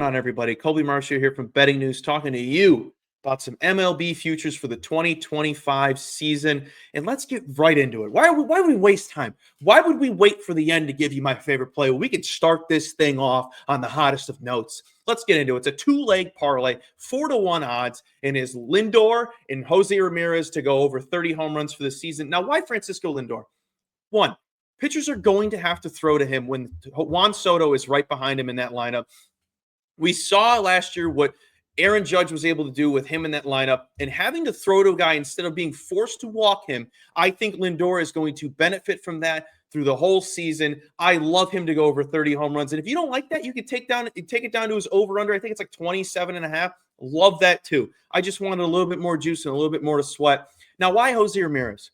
on, everybody? Colby Marchio here from Betting News, talking to you about some MLB futures for the 2025 season. And let's get right into it. Why would we waste time? Why would we wait for the end to give you my favorite play? Well, we could start this thing off on the hottest of notes. Let's get into it. It's a two-leg parlay, 4-1 odds, and is Lindor and Jose Ramirez to go over 30 home runs for the season. Now, why Francisco Lindor? One, pitchers are going to have to throw to him when Juan Soto is right behind him in that lineup. We saw last year what Aaron Judge was able to do with him in that lineup, and having to throw to a guy instead of being forced to walk him. I think Lindor is going to benefit from that through the whole season. I love him to go over 30 home runs. And if you don't like that, you can take it down to his over-under. I think it's like 27.5. Love that too. I just wanted a little bit more juice and a little bit more to sweat. Now, why Jose Ramirez?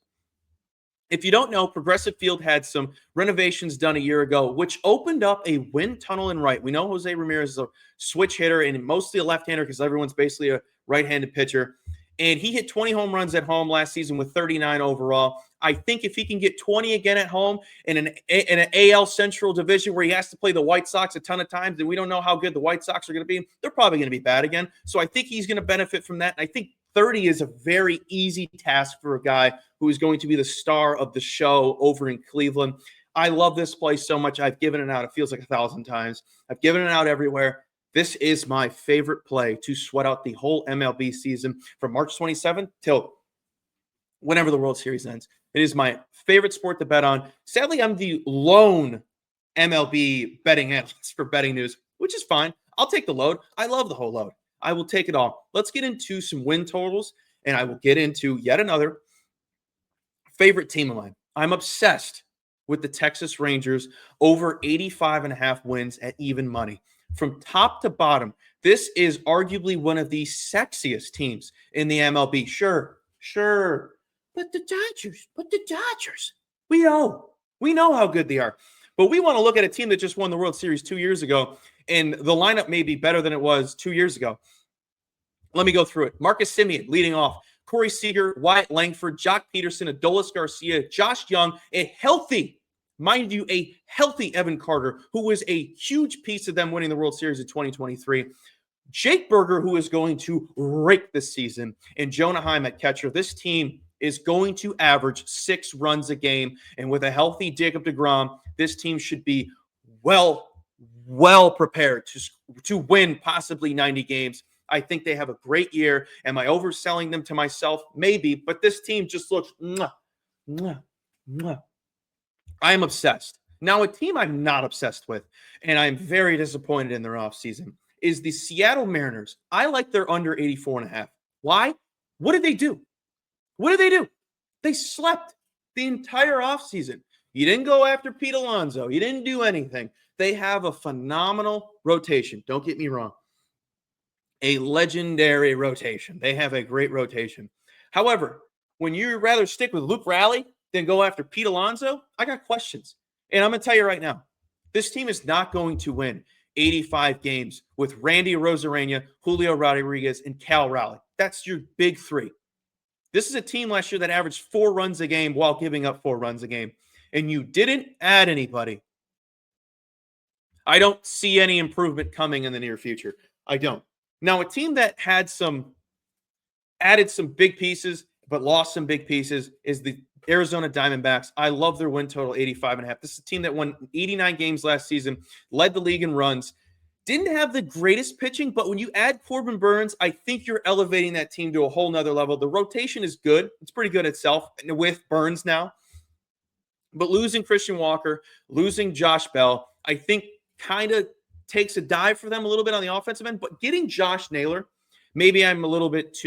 If you don't know, Progressive Field had some renovations done a year ago, which opened up a wind tunnel in right. We know Jose Ramirez is a switch hitter and mostly a left-hander because everyone's basically a right-handed pitcher. And he hit 20 home runs at home last season with 39 overall. I think if he can get 20 again at home in an AL Central division where he has to play the White Sox a ton of times, and we don't know how good the White Sox are going to be, they're probably going to be bad again. So I think he's going to benefit from that. And I think 30 is a very easy task for a guy who is going to be the star of the show over in Cleveland. I love this play so much. I've given it out. It feels like 1,000 times. I've given it out everywhere. This is my favorite play to sweat out the whole MLB season from March 27th till whenever the World Series ends. It is my favorite sport to bet on. Sadly, I'm the lone MLB betting analyst for Betting News, which is fine. I'll take the load. I love the whole load. I will take it all. Let's get into some win totals, and I will get into yet another favorite team of mine. I'm obsessed with the Texas Rangers over 85.5 wins at even money. From top to bottom, this is arguably one of the sexiest teams in the MLB. Sure. But the Dodgers, we know how good they are. But we want to look at a team that just won the World Series 2 years ago, and the lineup may be better than it was 2 years ago. Let me go through it. Marcus Semien leading off. Corey Seager, Wyatt Langford, Jock Peterson, Adolis Garcia, Josh Young, a healthy Evan Carter, who was a huge piece of them winning the World Series in 2023. Jake Berger, who is going to rake this season, and Jonah Heim at catcher. This team is going to average 6 runs a game, and with a healthy Jacob deGrom, this team should be well prepared to win possibly 90 games. I think they have a great year. Am I overselling them to myself? Maybe, but this team just looks I am obsessed. Now, a team I'm not obsessed with, and I'm very disappointed in their offseason, is the Seattle Mariners. I like their under 84.5. Why? What did they do? They slept the entire offseason. You didn't go after Pete Alonso. You didn't do anything. They have a phenomenal rotation. Don't get me wrong. A legendary rotation. They have a great rotation. However, when you'd rather stick with Luke Raleigh than go after Pete Alonso, I got questions. And I'm going to tell you right now, this team is not going to win 85 games with Randy Arozarena, Julio Rodriguez, and Cal Raleigh. That's your big three. This is a team last year that averaged 4 runs a game while giving up 4 runs a game. And you didn't add anybody. I don't see any improvement coming in the near future. I don't. Now, a team that added some big pieces, but lost some big pieces is the Arizona Diamondbacks. I love their win total, 85.5. This is a team that won 89 games last season, led the league in runs, didn't have the greatest pitching, but when you add Corbin Burns, I think you're elevating that team to a whole nother level. The rotation is good. It's pretty good itself with Burns now. But losing Christian Walker, losing Josh Bell, I think kind of takes a dive for them a little bit on the offensive end. But getting Josh Naylor, maybe I'm a little bit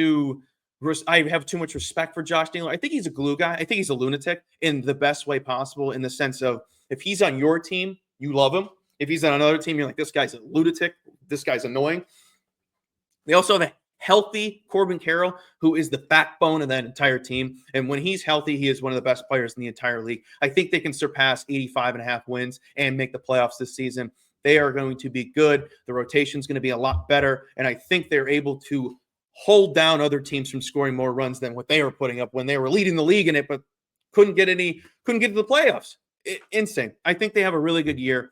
I have too much respect for Josh Naylor. I think he's a glue guy. I think he's a lunatic in the best way possible, in the sense of if he's on your team, you love him. If he's on another team, you're like, this guy's a lunatic. This guy's annoying. They also have a healthy Corbin Carroll, who is the backbone of that entire team. And when he's healthy, he is one of the best players in the entire league. I think they can surpass 85.5 wins and make the playoffs this season. They are going to be good. The rotation is going to be a lot better. And I think they're able to hold down other teams from scoring more runs than what they were putting up when they were leading the league in it, but couldn't get to the playoffs. Insane. I think they have a really good year.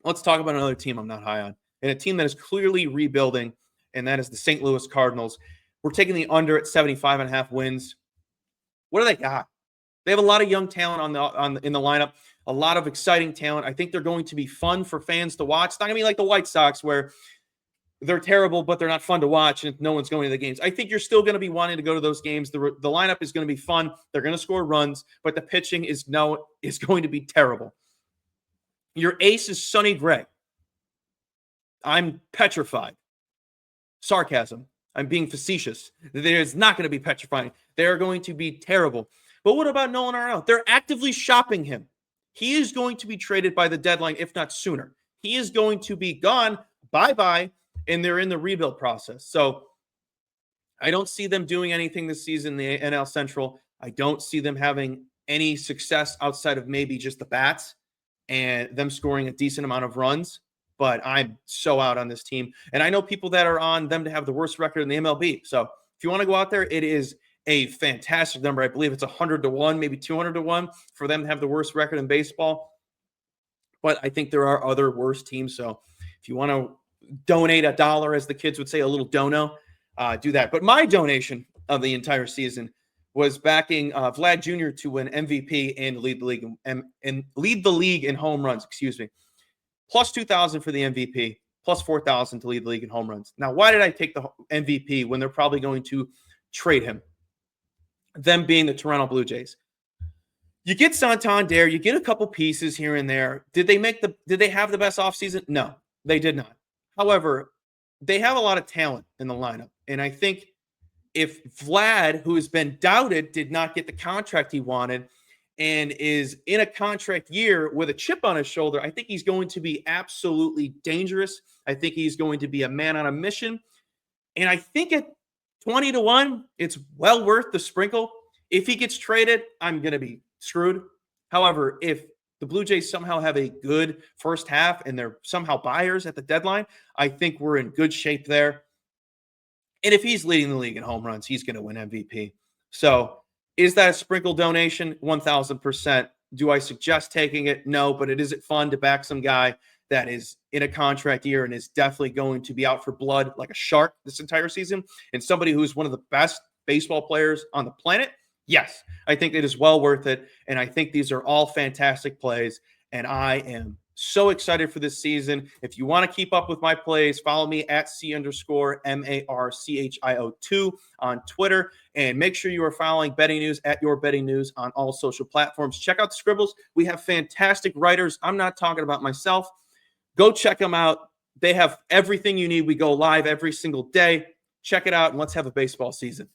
Let's talk about another team I'm not high on. and a team that is clearly rebuilding, and that is the St. Louis Cardinals. We're taking the under at 75.5 wins. What do they got? They have a lot of young talent in the lineup, a lot of exciting talent. I think they're going to be fun for fans to watch. It's not going to be like the White Sox where they're terrible, but they're not fun to watch, and no one's going to the games. I think you're still going to be wanting to go to those games. The lineup is going to be fun. They're going to score runs, but the pitching is going to be terrible. Your ace is Sonny Gray. I'm petrified. Sarcasm. I'm being facetious. There's not going to be petrifying. They're going to be terrible. But what about Nolan Arenado? They're actively shopping him. He is going to be traded by the deadline, if not sooner. He is going to be gone. Bye-bye. And they're in the rebuild process. So I don't see them doing anything this season in the NL Central. I don't see them having any success outside of maybe just the bats and them scoring a decent amount of runs. But I'm so out on this team. And I know people that are on them to have the worst record in the MLB. So if you want to go out there, it is a fantastic number. I believe it's 100-1, maybe 200-1 for them to have the worst record in baseball. But I think there are other worse teams. So if you want to donate $1, as the kids would say, a little dono, do that. But my donation of the entire season was backing Vlad Jr. to win MVP and lead the league in home runs. Excuse me. Plus 2,000 for the MVP, plus 4,000 to lead the league in home runs. Now, why did I take the MVP when they're probably going to trade him? Them being the Toronto Blue Jays. You get Santander, you get a couple pieces here and there. Did they have the best offseason? No, they did not. However, they have a lot of talent in the lineup. And I think if Vlad, who has been doubted, did not get the contract he wanted and is in a contract year with a chip on his shoulder, I think he's going to be absolutely dangerous. I think he's going to be a man on a mission. And I think at 20-1, it's well worth the sprinkle. If he gets traded, I'm going to be screwed. However, if the Blue Jays somehow have a good first half and they're somehow buyers at the deadline, I think we're in good shape there. And if he's leading the league in home runs, he's going to win MVP. So is that a sprinkle donation? 1,000%. Do I suggest taking it? No, but is it fun to back some guy that is in a contract year and is definitely going to be out for blood like a shark this entire season, and somebody who's one of the best baseball players on the planet? Yes, I think it is well worth it, and I think these are all fantastic plays, and I am so excited for this season. If you want to keep up with my plays, follow me at C_MARCHIO2 on Twitter, and make sure you are following Betting News at Your Betting News on all social platforms. Check out the Scribbles. We have fantastic writers. I'm not talking about myself. Go check them out. They have everything you need. We go live every single day. Check it out, and let's have a baseball season.